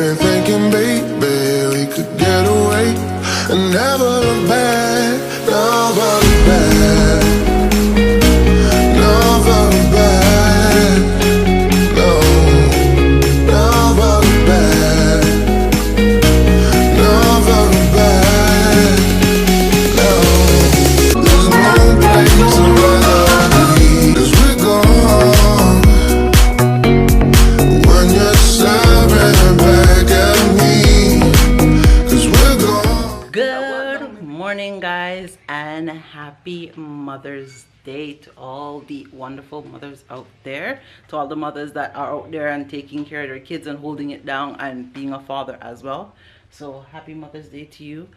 been thinking, baby, we could get away and never look back, never look back, never look back, no, never look back, never look back, no. There's no place I'd rather be, 'cause we're gone when you're staring back at me, 'cause we're gone. Good morning, guys, and happy Mother's Day to all the wonderful mothers out there, to all the mothers that are out there and taking care of their kids and holding it down and being a father as well. So happy Mother's Day to you.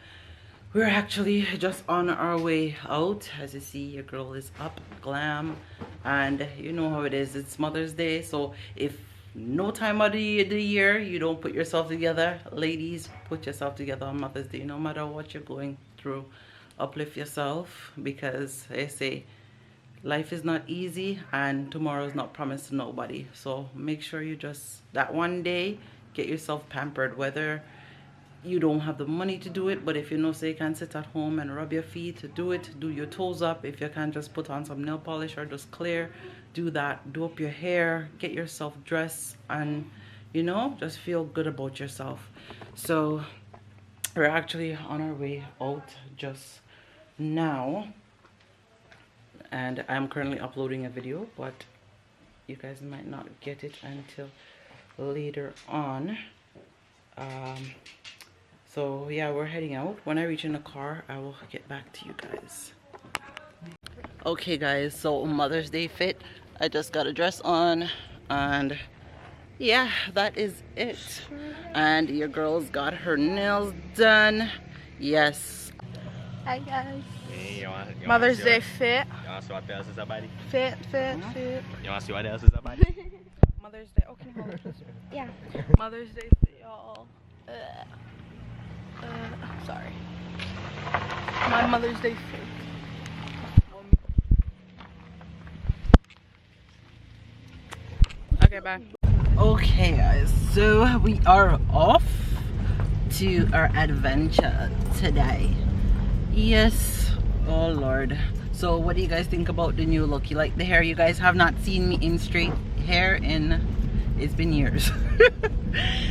We're actually just on our way out. As you see, your girl is up, glam, and you know how it is. It's Mother's Day, so if no time of the year you don't put yourself together, ladies, put yourself together on Mother's Day. No matter what you're going through, uplift yourself, because I say life is not easy and tomorrow is not promised to nobody. So make sure you just that one day get yourself pampered, whether you don't have the money to do it, but if you know, say you can sit at home and rub your feet, do it. Do your toes up. If you can just put on some nail polish or just clear, do that. Do up your hair, get yourself dressed, and you know, just feel good about yourself. So we're actually on our way out just now, and I'm currently uploading a video, but you guys might not get it until later on. So yeah, we're heading out. When I reach in the car, I will get back to you guys. Okay guys, so Mother's Day fit. I just got a dress on, and yeah, that is it. And your girl's got her nails done. Yes. Hi guys. Hey, Mother's Day fit. You want to see what else is about? Fit. You want to see what else is about? Mother's Day. Oh, can you hold it, please? Yeah. Mother's Day fit, y'all. Sorry. My Mother's Day fit. Okay, bye. Okay guys, so we are off to our adventure today. Yes, oh Lord. So what do you guys think about the new look? You like the hair? You guys have not seen me in straight hair in, it's been years.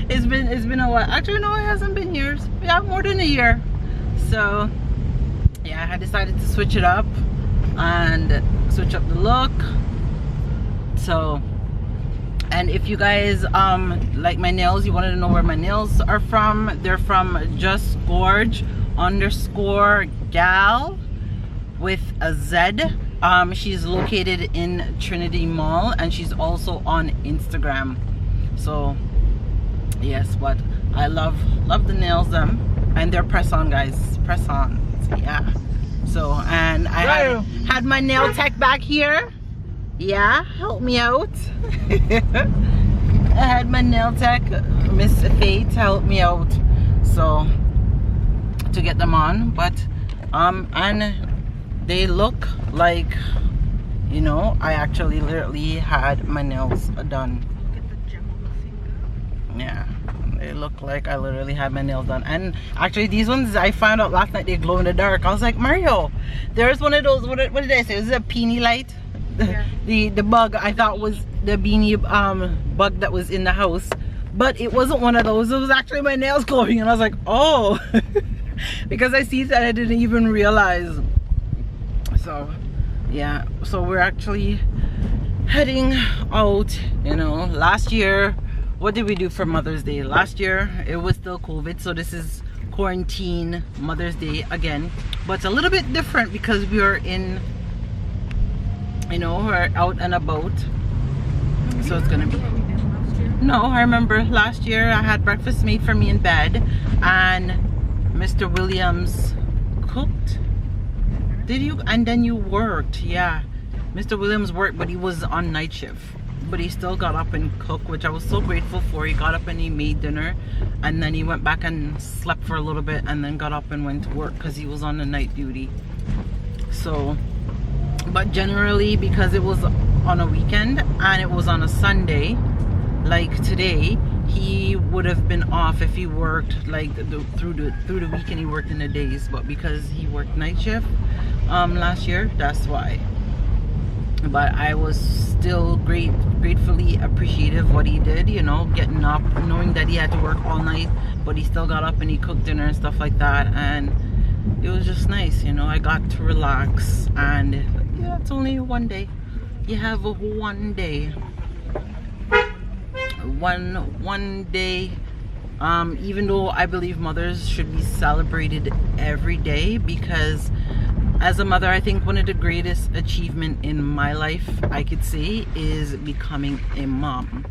it's been a while. Actually no, it hasn't been years. Yeah, more than a year. So yeah, I decided to switch it up and switch up the look. So, and if you guys like my nails, you wanted to know where my nails are from, they're from Just Gorge _gal with a Z. She's located in Trinity Mall, and she's also on Instagram. So yes, but I love the nails them, and they're press on, guys, press on. So, yeah. So, and I had my nail tech back here. Yeah, help me out. I had my nail tech, Miss Faith, help me out, so to get them on. But and they look like, you know, I actually literally had my nails done. Get the gem on the finger. Yeah, they look like I literally had my nails done. And actually these ones I found out last night, they glow in the dark. I was like, Mario, there's one of those, what did I say, is it a peony light? Yeah. the bug I thought was the beanie bug that was in the house, but it wasn't one of those. It was actually my nails glowing, and I was like, oh. Because I see that I didn't even realize. So yeah, so we're actually heading out. You know, last year, what did we do for Mother's Day? Last year it was still COVID, so this is quarantine Mother's Day again, but it's a little bit different because we are in, you know, we're out and about. So it's gonna be, no, I remember last year I had breakfast made for me in bed, and Mr. Williams cooked. Did you? And then you worked. Yeah, Mr. Williams worked, but he was on night shift, but he still got up and cooked, which I was so grateful for. He got up and he made dinner, and then he went back and slept for a little bit, and then got up and went to work because he was on the night duty. So, but generally, because it was on a weekend and it was on a Sunday like today, he would have been off if he worked like through the week, and he worked in the days, but because he worked night shift last year, that's why. But I was still gratefully appreciative what he did, you know, getting up, knowing that he had to work all night, but he still got up and he cooked dinner and stuff like that, and it was just nice, you know. I got to relax, and yeah, it's only one day. You have a one day, one day. Even though I believe mothers should be celebrated every day, because as a mother, I think one of the greatest achievement in my life, I could say, is becoming a mom.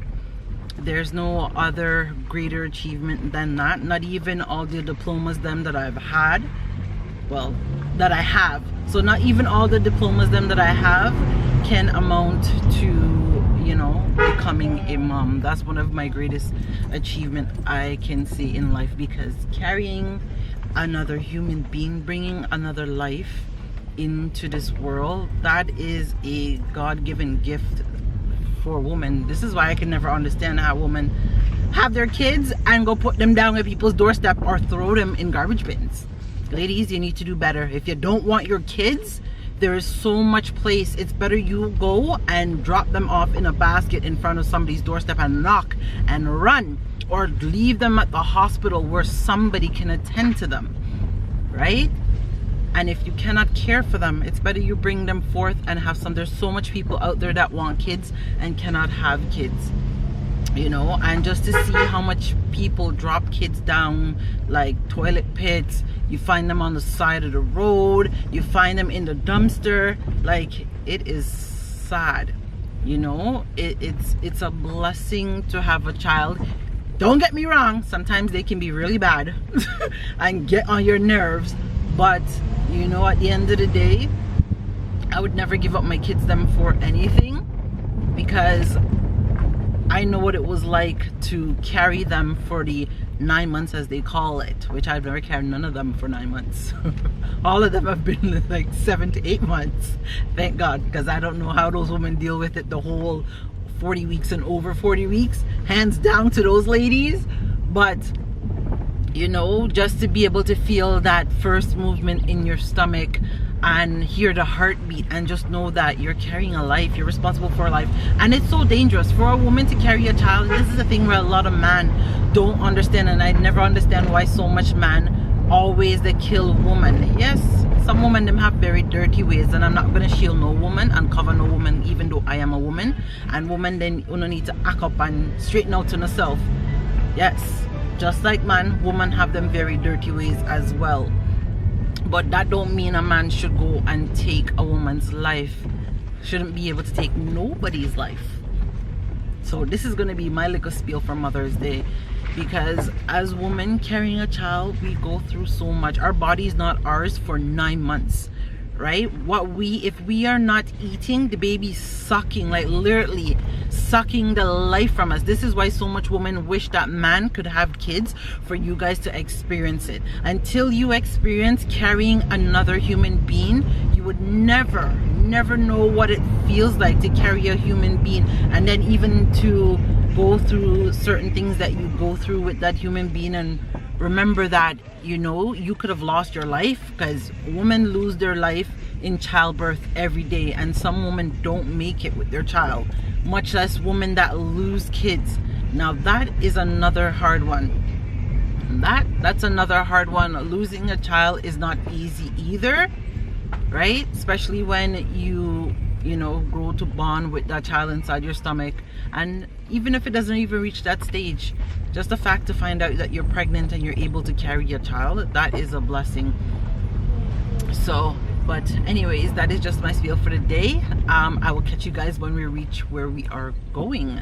There's no other greater achievement than that. Not even all the diplomas them that I've had, well, that I have. So not even all the diplomas them that I have can amount to, you know, becoming a mom. That's one of my greatest achievement I can see in life, because carrying another human being, bringing another life into this world, that is a God-given gift for a woman. This is why I can never understand how women have their kids and go put them down at people's doorstep or throw them in garbage bins. Ladies, you need to do better. If you don't want your kids, there is so much place. It's better you go and drop them off in a basket in front of somebody's doorstep and knock and run, or leave them at the hospital where somebody can attend to them, right? And if you cannot care for them, it's better you bring them forth and have some. There's so much people out there that want kids and cannot have kids, you know. And just to see how much people drop kids down like toilet pits, you find them on the side of the road, you find them in the dumpster, like, it is sad, you know. It's a blessing to have a child. Don't get me wrong, sometimes they can be really bad and get on your nerves, but you know, at the end of the day, I would never give up my kids them for anything, because I know what it was like to carry them for the 9 months, as they call it, which I've never carried none of them for 9 months. All of them have been like 7 to 8 months, thank God, because I don't know how those women deal with it the whole 40 weeks and over 40 weeks. Hands down to those ladies. But you know, just to be able to feel that first movement in your stomach and hear the heartbeat, and just know that you're carrying a life, you're responsible for a life. And it's so dangerous for a woman to carry a child. This is a thing where a lot of men don't understand, and I never understand why so much man always they kill woman. Yes, some women them have very dirty ways, and I'm not gonna shield no woman and cover no woman, even though I am a woman. And woman, then you need to act up and straighten out to herself. Yes, just like man, women have them very dirty ways as well. But that don't mean a man should go and take a woman's life. Shouldn't be able to take nobody's life. So this is going to be my little spiel for Mother's Day, because as women carrying a child, we go through so much. Our body is not ours for 9 months, right? If we are not eating, the baby's sucking, like literally sucking the life from us. This is why so much women wish that man could have kids, for you guys to experience it. Until you experience carrying another human being, you would never know what it feels like to carry a human being, and then even to go through certain things that you go through with that human being. And remember that, you know, you could have lost your life, because women lose their life in childbirth every day, and some women don't make it with their child, much less women that lose kids. Now that is another hard one. That's another hard one. Losing a child is not easy either, right? Especially when you know, grow to bond with that child inside your stomach. And even if it doesn't even reach that stage, just the fact to find out that you're pregnant and you're able to carry a child, that is a blessing. So, but anyways, that is just my spiel for the day. I will catch you guys when we reach where we are going.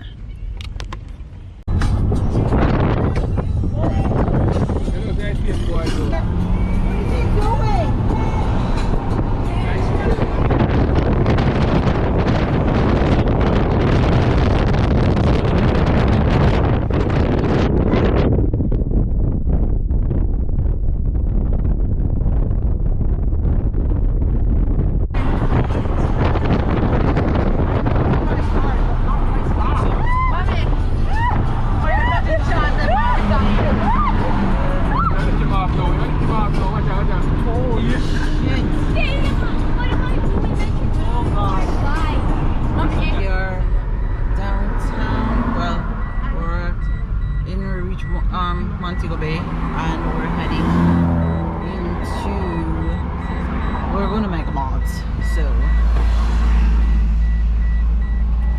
going to McDonald's. So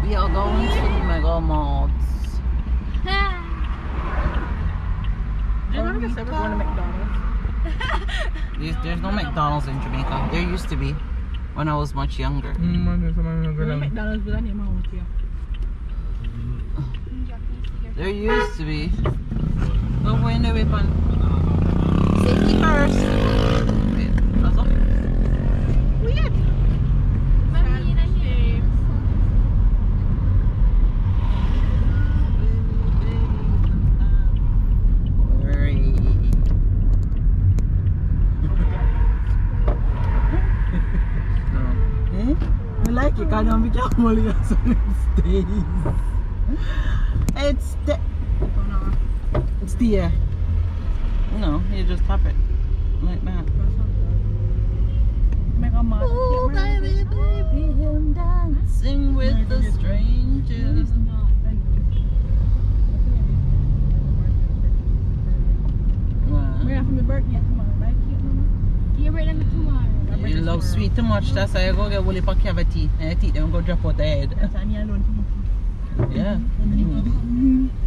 we are going to McDonald's. Did I just say we're going to McDonald's? There's no McDonald's in Jamaica. There used to be when I was much younger. McDonald's with any amount here. There used to be. Go in the weapon. Safety first. Wait, what's up? Weird. I like it, I don't be careful, so it stays. It's there. No, you just tap it like that. Oh, baby, baby, I'm dancing with the strangers. You love sweet too much, that's why you go get woolly pack of teeth and your teeth don't go drop out the head. Yeah.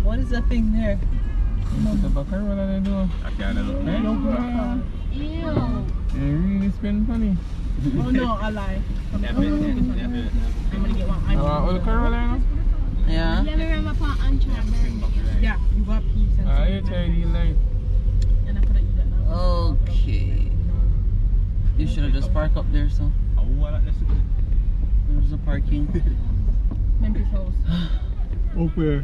What is that thing there? What are they doing? I can't look. Ew. They really spend money. Oh no, I lie. I'm gonna get one. All the Carolina? Yeah. Yeah, you got peas and I tell you like. and I could have eaten that now. Okay. You should have just parked up there, so there's the parking. Memphis house. Up where?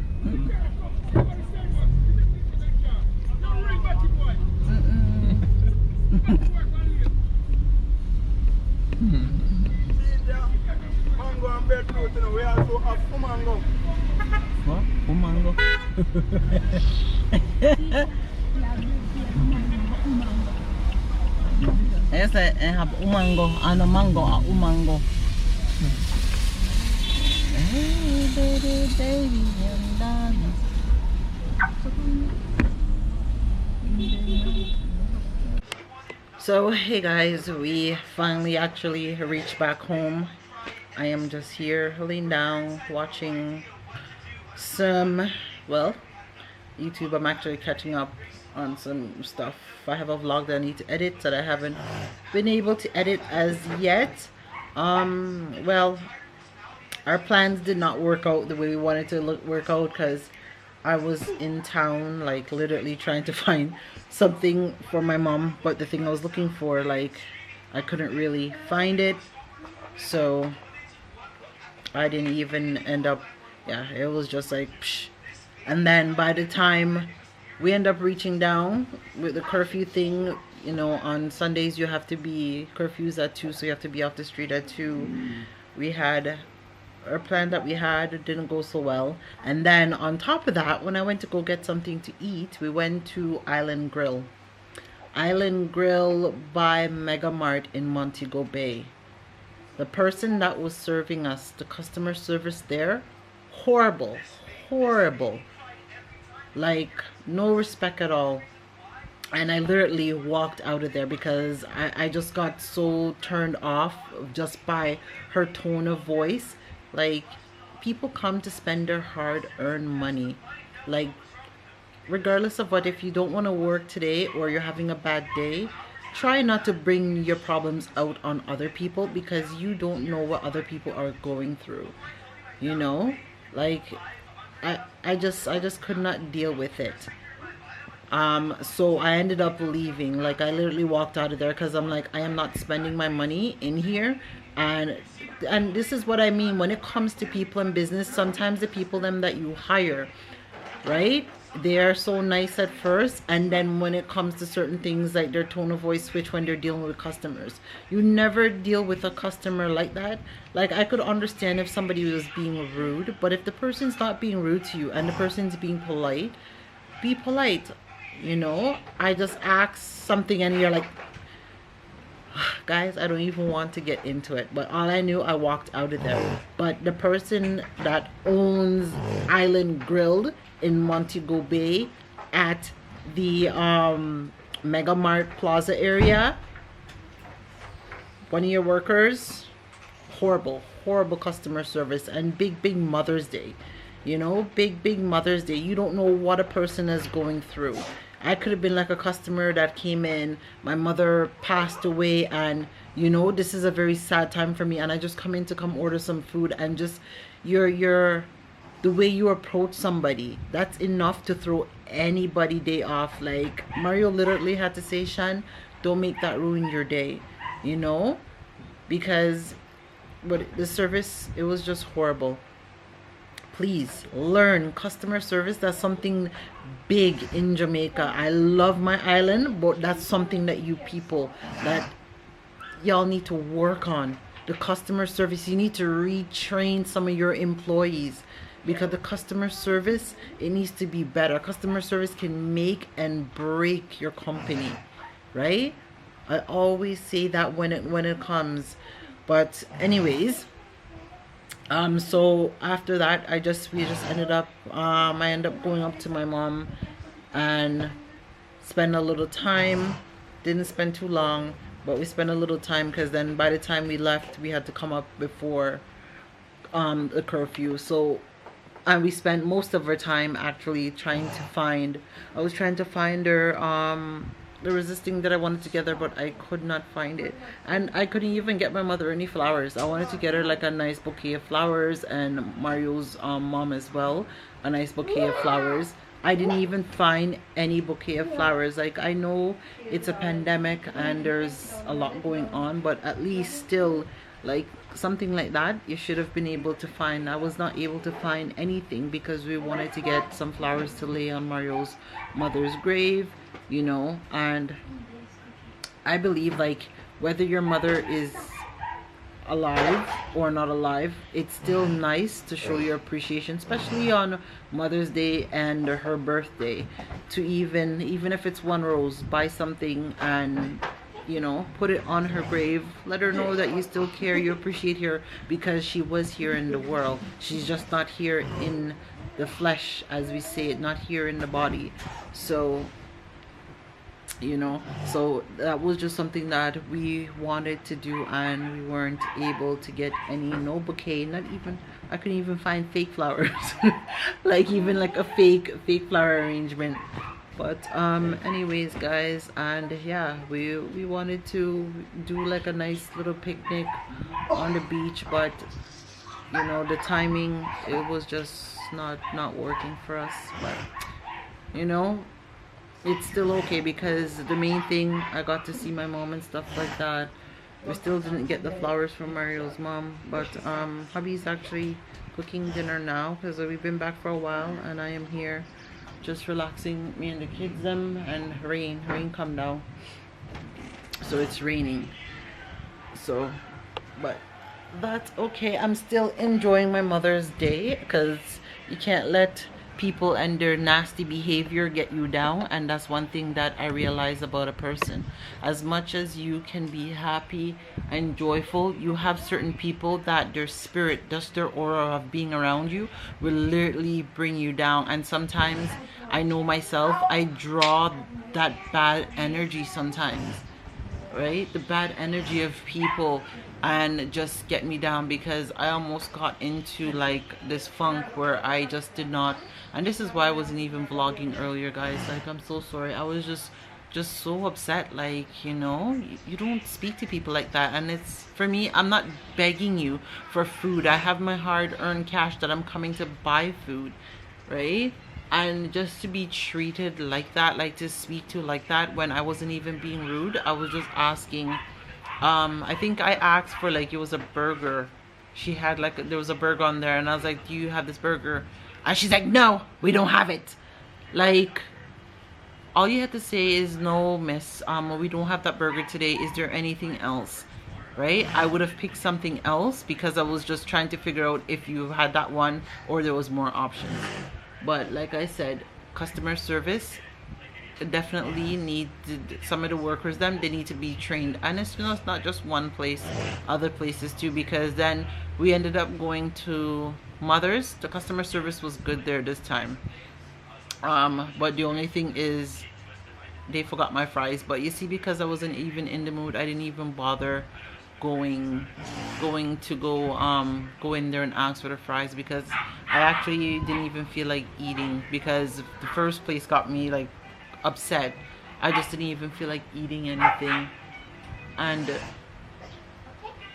Mango and beetroot, you know, we also have mango. What? Umango? Yes, I have umango and a mango, umango. Hey, baby, baby, I'm done. So, hey guys, we finally actually reached back home. I am just here laying down watching some, well, YouTube. I'm actually catching up on some stuff. I have a vlog that I need to edit that I haven't been able to edit as yet. Well, our plans did not work out the way we wanted to work out because I was in town, like literally trying to find something for my mom, but the thing I was looking for, like, I couldn't really find it, so I didn't even end up, yeah, it was just like psh. And then by the time we end up reaching down with the curfew thing, you know, on Sundays you have to be, curfews at 2, so you have to be off the street at 2. We had our plan that we had didn't go so well, and then on top of that, when I went to go get something to eat, we went to Island Grill by Mega Mart in Montego Bay. The person that was serving us, the customer service there, horrible, like no respect at all. And I literally walked out of there because I just got so turned off just by her tone of voice. Like, people come to spend their hard-earned money, like, regardless of what, if you don't want to work today or you're having a bad day, try not to bring your problems out on other people, because you don't know what other people are going through, you know. Like, I just could not deal with it. So I ended up leaving. Like, I literally walked out of there because I'm like, I am not spending my money in here. And this is what I mean when it comes to people in business. Sometimes the people them that you hire, right, they are so nice at first, and then when it comes to certain things, like their tone of voice switch when they're dealing with customers. You never deal with a customer like that. Like, I could understand if somebody was being rude, but if the person's not being rude to you and the person's being polite, be polite, you know. I just asked something and you're like, guys, I don't even want to get into it, but all I knew, I walked out of there. But the person that owns Island Grill in Montego Bay at the Mega Mart Plaza area, one of your workers, horrible customer service. And big Mother's Day, you know, big Mother's Day. You don't know what a person is going through. I could have been like a customer that came in, my mother passed away, and you know, this is a very sad time for me, and I just come in to come order some food, and just your the way you approach somebody, that's enough to throw anybody day off. Like Mario literally had to say, Shan, don't make that ruin your day, you know, because but the service, it was just horrible. Please learn customer service. That's something big in Jamaica. I love my island, but that's something that you people, that y'all need to work on. The customer service, you need to retrain some of your employees, because the customer service, it needs to be better. Customer service can make and break your company, right? I always say that when it comes. But anyways, so after that, we just ended up, I ended up going up to my mom and spend a little time. Didn't spend too long, but we spent a little time, because then by the time we left, we had to come up before the curfew. So and we spent most of our time actually trying to find, I was trying to find her, there was this thing that I wanted to get her, but I could not find it. And I couldn't even get my mother any flowers. I wanted to get her like a nice bouquet of flowers, and Mario's mom as well, a nice bouquet of flowers. I didn't even find any bouquet of flowers. Like, I know it's a pandemic and there's a lot going on, but at least still, like, something like that you should have been able to find. I was not able to find anything, because we wanted to get some flowers to lay on Mario's mother's grave, you know. And I believe, like, whether your mother is alive or not alive, it's still nice to show your appreciation, especially on Mother's Day and her birthday, to even if it's one rose, buy something and, you know, put it on her grave. Let her know that you still care, you appreciate her, because she was here in the world. She's just not here in the flesh, as we say it, not here in the body. So, you know, so that was just something that we wanted to do, and we weren't able to get any, no bouquet, not even, I couldn't even find fake flowers like even like a fake flower arrangement. But anyways, guys, and yeah, we wanted to do like a nice little picnic on the beach, but you know, the timing, it was just not working for us. But you know, it's still okay, because the main thing, I got to see my mom and stuff like that. We still didn't get the flowers from Mario's mom, but hubby's actually cooking dinner now, because we've been back for a while, and I am here just relaxing, me and the kids them. And rain come down, so it's raining. So, but that's okay. I'm still enjoying my Mother's Day, because you can't let people and their nasty behavior get you down. And that's one thing that I realize about a person. As much as you can be happy and joyful, you have certain people that their spirit, just their aura of being around you, will literally bring you down. And sometimes, I know myself, I draw that bad energy sometimes, right? The bad energy of people, and just get me down, because I almost got into like this funk where I just did not, and this is why I wasn't even vlogging earlier, guys. Like, I'm so sorry. I was just so upset. Like, you know, you don't speak to people like that. And it's, for me, I'm not begging you for food. I have my hard-earned cash that I'm coming to buy food, right? And just to be treated like that, like to speak to like that, when I wasn't even being rude. I was just asking, I think I asked for, like, it was a burger. She had like, there was a burger on there, and I was like, do you have this burger? And she's like, no, we don't have it. Like, all you have to say is, no, miss, we don't have that burger today. Is there anything else? Right? I would have picked something else, because I was just trying to figure out if you had that one or there was more options. But like I said, customer service definitely need some of the workers, them, they need to be trained. And it's, you know, it's not just one place, other places too, because then we ended up going to Mother's. The customer service was good there this time, but the only thing is they forgot my fries. But you see, because I wasn't even in the mood, I didn't even bother going to go in there and ask for the fries, because I actually didn't even feel like eating, because the first place got me like upset. I just didn't even feel like eating anything. And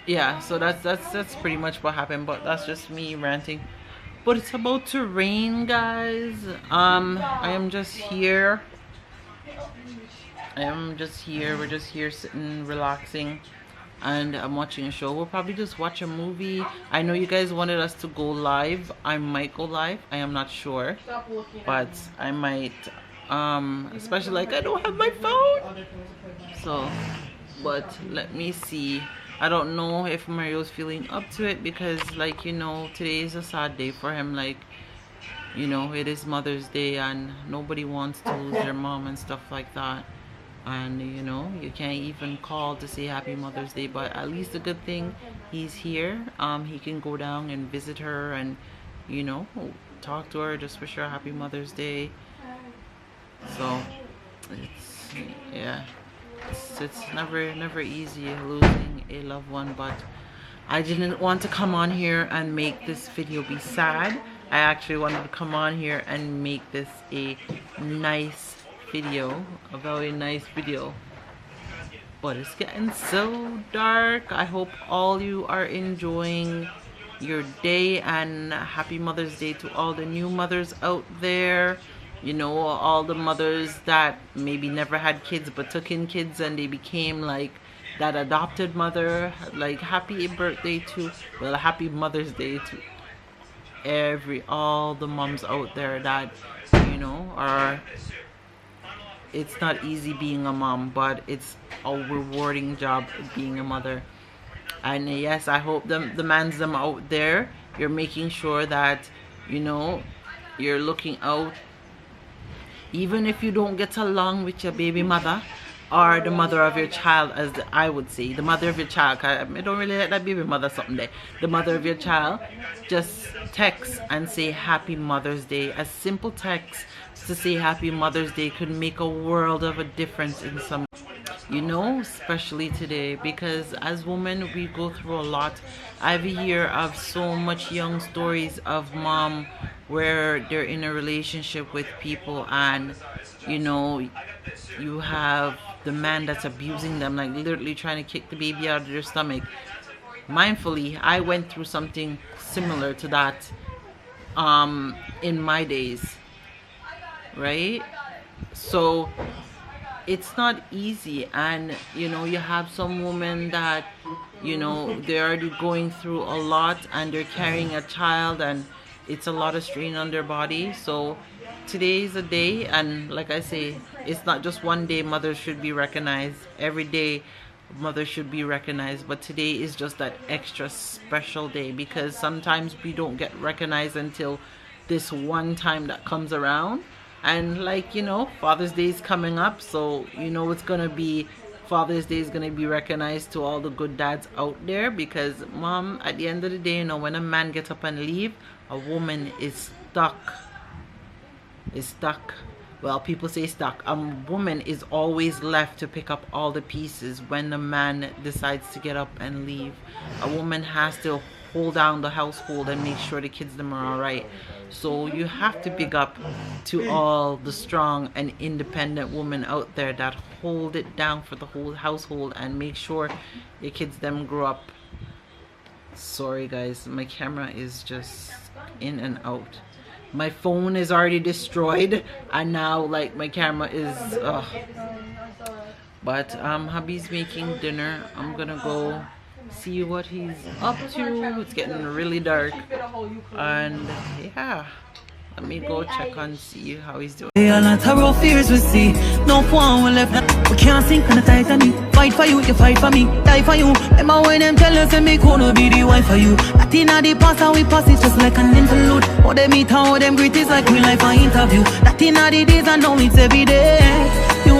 yeah, so that's pretty much what happened. But that's just me ranting. But it's about to rain, guys. I am just here. We're just here sitting, relaxing, and I'm watching a show. We'll probably just watch a movie. I know you guys wanted us to go live. I might go live. I am not sure, but I might. Especially like I don't have my phone. So, but let me see. I don't know if Mario's feeling up to it, because like, you know, today is a sad day for him. Like, you know, it is Mother's Day and nobody wants to lose their mom and stuff like that. And you know, you can't even call to say happy Mother's Day, but at least a good thing, he's here. He can go down and visit her and, you know, talk to her, just wish her a happy Mother's Day. So it's, yeah, it's never easy losing a loved one, but I didn't want to come on here and make this video be sad. I actually wanted to come on here and make this a nice video, a very nice video. But it's getting so dark. I hope all you are enjoying your day, and happy Mother's Day to all the new mothers out there. You know, all the mothers that maybe never had kids but took in kids and they became like that adopted mother. Like, happy birthday to, well, happy Mother's Day to all the moms out there that, you know, are, it's not easy being a mom, but it's a rewarding job being a mother. And yes, I hope the mans them out there, you're making sure that, you know, you're looking out. Even if you don't get along with your baby mother or the mother of your child, as I would say, the mother of your child, I don't really like that baby mother something there. The mother of your child, just text and say happy Mother's Day. A simple text to say happy Mother's Day could make a world of a difference in some, you know, especially today, because as women we go through a lot. I've heard of so much young stories of mom where they're in a relationship with people, and you know, you have the man that's abusing them, like literally trying to kick the baby out of their stomach. Mindfully, I went through something similar to that in my days, right? So it's not easy. And you know, you have some women that, you know, they're already going through a lot and they're carrying a child, and it's a lot of strain on their body. So today is a day, and like I say, it's not just one day mothers should be recognized. Every day mothers should be recognized, but today is just that extra special day, because sometimes we don't get recognized until this one time that comes around. And like, you know, Father's Day is coming up, so you know it's gonna be, Father's Day is gonna be recognized to all the good dads out there, because mom, at the end of the day, you know, when a man gets up and leave, a woman is stuck. Well, people say stuck. A woman is always left to pick up all the pieces when the man decides to get up and leave. A woman has to hold down the household and make sure the kids them are all right. So you have to big up to all the strong and independent women out there that hold it down for the whole household and make sure your kids them grow up. Sorry guys, my camera is just in and out. My phone is already destroyed, and now like my camera is but hubby's making dinner. I'm gonna go see what he's up to. It's getting really dark, and yeah, let me go check and see how he's doing. A lot of rough fears we see. No one will left. We can't sink on the Titanic. Fight for you, you fight for me. Die for you. Remember when them tell us and me gonna be the wife for you. That in the past and we pass it just like an interlude. How they meet, how them greet is like real life an interview. That in the days and now it's every day. You